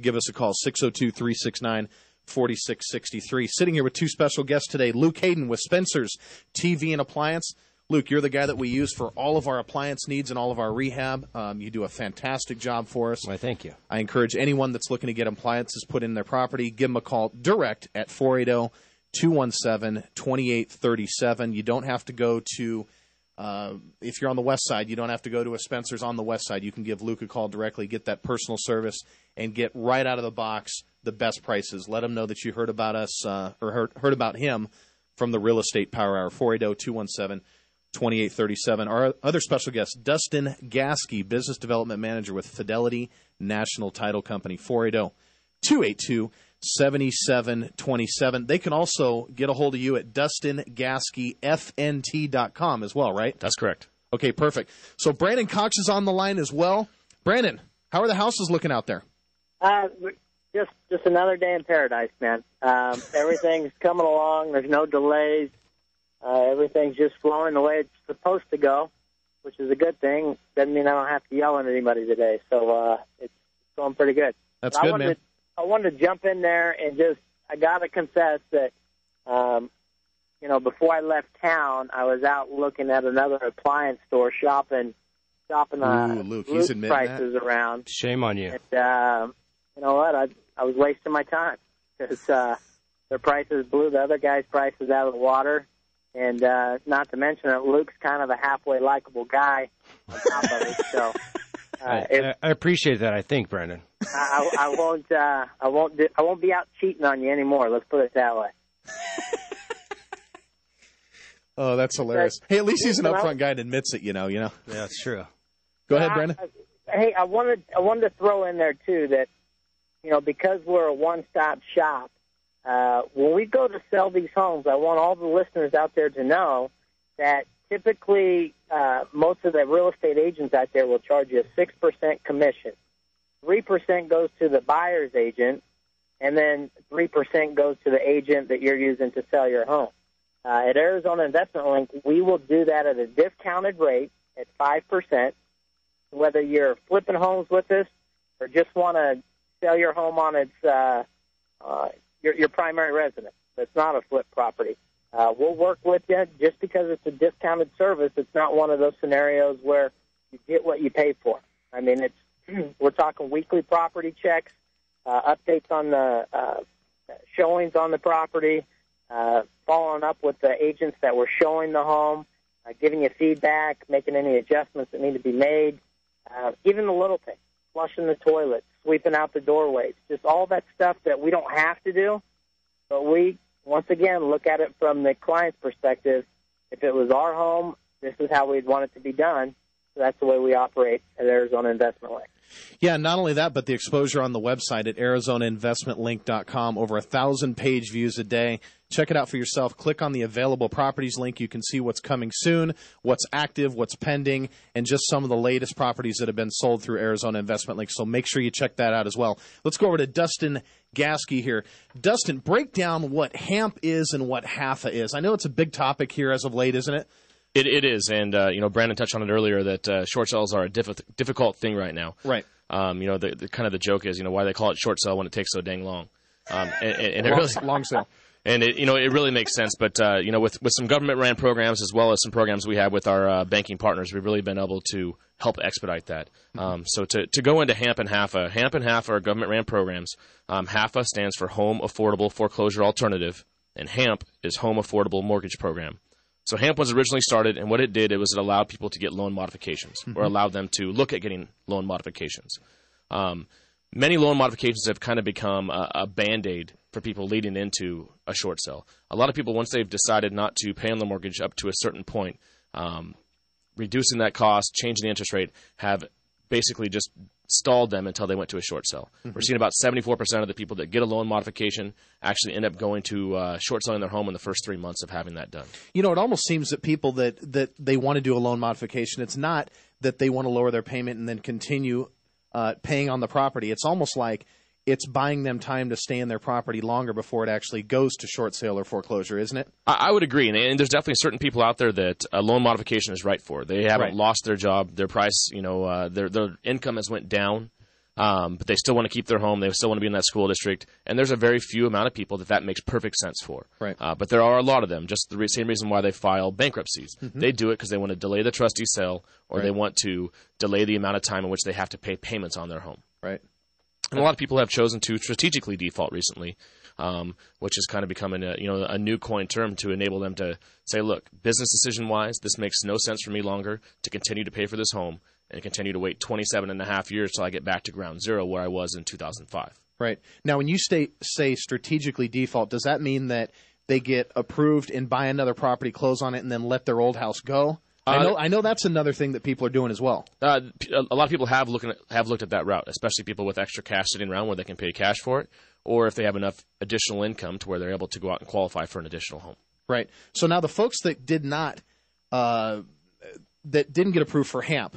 give us a call, 602-369-4663. Sitting here with two special guests today, Luke Hayden with Spencer's TV and Appliance. Luke, you're the guy that we use for all of our appliance needs and all of our rehab. You do a fantastic job for us. Why, thank you. I encourage anyone that's looking to get appliances put in their property, give them a call direct at 480-217-2837. You don't have to go to, if you're on the west side, you don't have to go to a Spencer's on the west side. You can give Luke a call directly, get that personal service, and get right out of the box the best prices. Let him know that you heard about us or heard about him from the Real Estate Power Hour, 480-217-2837. Our other special guest, Dustin Gaskey, Business Development Manager with Fidelity National Title Company, 480-282-7727. They can also get a hold of you at DustinGaskeyFNT.com as well, right? That's correct. Okay, perfect. So Brandon Cox is on the line as well. Brandon, how are the houses looking out there? Just another day in paradise, man. Everything's coming along. There's no delays. Everything's just flowing the way it's supposed to go, which is a good thing. Doesn't mean I don't have to yell at anybody today. So it's going pretty good. That's good, man. I wanted to jump in there and I got to confess that, before I left town, I was out looking at another appliance store shopping Luke, he's admitting prices that. around. Shame on you. And you know what? I was wasting my time because their prices blew the other guy's prices out of the water. And not to mention that Luke's kind of a halfway likable guy on top of it. So I appreciate that. I think, Brandon. I won't be out cheating on you anymore. Let's put it that way. Oh, that's hilarious. Hey, at least he's an upfront guy and admits it. You know. Yeah, that's true. Go ahead, Brandon. I wanted to throw in there too that because we're a one-stop shop. When we go to sell these homes, I want all the listeners out there to know that typically most of the real estate agents out there will charge you a 6% commission. 3% goes to the buyer's agent, and then 3% goes to the agent that you're using to sell your home. At Arizona Investment Link, we will do that at a discounted rate at 5%. Whether you're flipping homes with us or just want to sell your home on its your primary residence. That's not a flip property. We'll work with you. Just because it's a discounted service, it's not one of those scenarios where you get what you pay for. I mean, we're talking weekly property checks, updates on the showings on the property, following up with the agents that were showing the home, giving you feedback, making any adjustments that need to be made, even the little things, flushing the toilet, sweeping out the doorways, just all that stuff that we don't have to do. But we, once again, look at it from the client's perspective. If it was our home, this is how we'd want it to be done. So that's the way we operate at Arizona Investment Link. Yeah, not only that, but the exposure on the website at ArizonaInvestmentLink.com, over 1,000 page views a day. Check it out for yourself. Click on the available properties link. You can see what's coming soon, what's active, what's pending, and just some of the latest properties that have been sold through Arizona Investment Link. So make sure you check that out as well. Let's go over to Dustin Gaskey here. Dustin, break down what HAMP is and what HAFA is. I know it's a big topic here as of late, isn't it? It is, and Brandon touched on it earlier that short sales are a difficult thing right now. Right. The kind of the joke is, why they call it short sale when it takes so dang long. And it really, long sale. And it really makes sense. But with some government ran programs as well as some programs we have with our banking partners, we've really been able to help expedite that. So to go into HAMP and HAFA are government ran programs. HAFA stands for Home Affordable Foreclosure Alternative, and HAMP is Home Affordable Mortgage Program. So HAMP was originally started, and what it did, it allowed people to get loan modifications, or allowed them to look at getting loan modifications. Many loan modifications have kind of become a Band-Aid for people leading into a short sale. A lot of people, once they've decided not to pay on the mortgage up to a certain point, reducing that cost, changing the interest rate, have basically just stalled them until they went to a short sale. We're seeing about 74% of the people that get a loan modification actually end up going to short selling their home in the first 3 months of having that done. It almost seems that people that they want to do a loan modification, it's not that they want to lower their payment and then continue paying on the property. It's almost like it's buying them time to stay in their property longer before it actually goes to short sale or foreclosure, isn't it? I would agree, and there's definitely certain people out there that a loan modification is right for. They haven't lost their job, their price, their income has went down, but they still want to keep their home. They still want to be in that school district. And there's a very few amount of people that makes perfect sense for. Right. But there are a lot of them, just the same reason why they file bankruptcies. Mm-hmm. They do it because they want to delay the trustee sale, or they want to delay the amount of time in which they have to pay payments on their home. Right. And a lot of people have chosen to strategically default recently, which is kind of becoming a new coin term to enable them to say, look, business decision-wise, this makes no sense for me longer to continue to pay for this home and continue to wait 27 and a half years till I get back to ground zero where I was in 2005. Right. Now, when you say strategically default, does that mean that they get approved and buy another property, close on it, and then let their old house go? I know that's another thing that people are doing as well. A lot of people have looked at that route, especially people with extra cash sitting around where they can pay cash for it, or if they have enough additional income to where they're able to go out and qualify for an additional home. Right. So now the folks that didn't get approved for HAMP.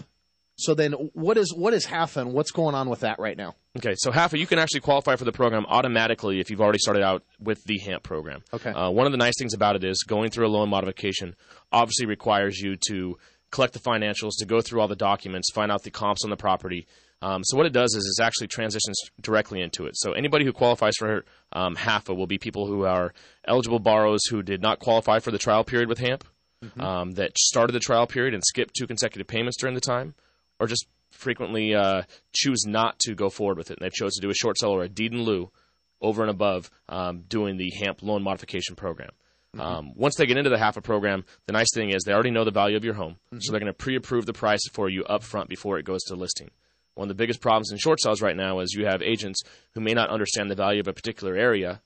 So then what is HAFA and what's going on with that right now? Okay, so HAFA, you can actually qualify for the program automatically if you've already started out with the HAMP program. Okay. One of the nice things about it is going through a loan modification obviously requires you to collect the financials, to go through all the documents, find out the comps on the property. So what it does is it actually transitions directly into it. So anybody who qualifies for HAFA will be people who are eligible borrowers who did not qualify for the trial period with HAMP, that started the trial period and skipped 2 consecutive payments during the time, or just frequently choose not to go forward with it. And they've chosen to do a short sale or a deed in lieu over and above doing the HAMP loan modification program. Once they get into the HAFA program, the nice thing is they already know the value of your home, so they're going to pre-approve the price for you up front before it goes to listing. One of the biggest problems in short sales right now is you have agents who may not understand the value of a particular area.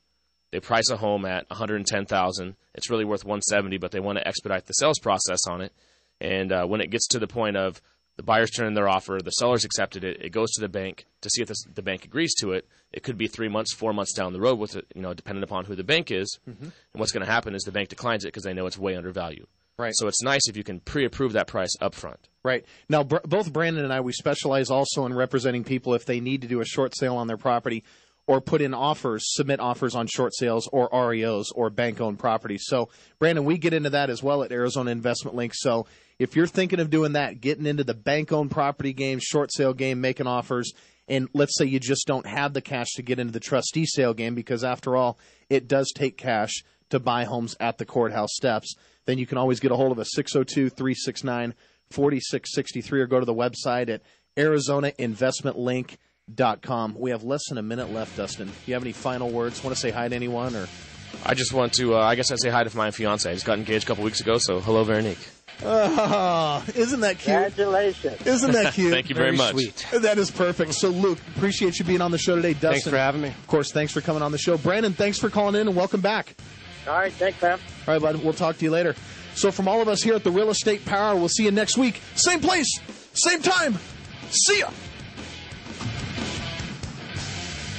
They price a home at $110,000. It's really worth $170,000, but they want to expedite the sales process on it. And when it gets to the point of the buyer's turn in their offer, the seller's accepted it, it goes to the bank to see if the bank agrees to it. It could be 3 months, 4 months down the road with it, depending upon who the bank is. And what's going to happen is the bank declines it because they know it's way undervalued. Right. So it's nice if you can pre-approve that price up front. Right. Now, both Brandon and I, we specialize also in representing people if they need to do a short sale on their property or put in offers, submit offers on short sales or REOs or bank-owned properties. So, Brandon, we get into that as well at Arizona Investment Link. So if you're thinking of doing that, getting into the bank-owned property game, short sale game, making offers, and let's say you just don't have the cash to get into the trustee sale game because, after all, it does take cash to buy homes at the courthouse steps, then you can always get a hold of us, 602-369-4663, or go to the website at ArizonaInvestmentLink.com. We have less than a minute left, Dustin. Do you have any final words? Want to say hi to anyone? Or I just want to, I guess I'd say hi to my fiance. I just got engaged a couple weeks ago, so hello, Veronique. Isn't that cute? Congratulations. Isn't that cute? Thank you very much. Sweet. That is perfect. So, Luke, appreciate you being on the show today. Dustin, thanks for having me. Of course, thanks for coming on the show. Brandon, thanks for calling in, and welcome back. All right, thanks, man. All right, bud. We'll talk to you later. So from all of us here at the Real Estate Power, we'll see you next week. Same place, same time. See ya.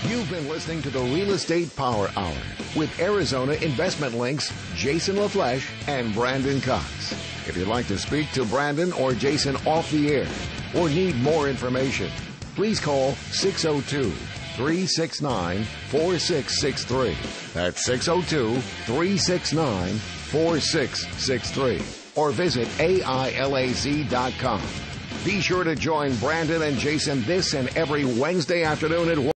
You've been listening to the Real Estate Power Hour with Arizona Investment Link's Jason LaFleche and Brandon Cox. If you'd like to speak to Brandon or Jason off the air or need more information, please call 602-369-4663. That's 602-369-4663. Or visit AILAZ.com. Be sure to join Brandon and Jason this and every Wednesday afternoon at 1.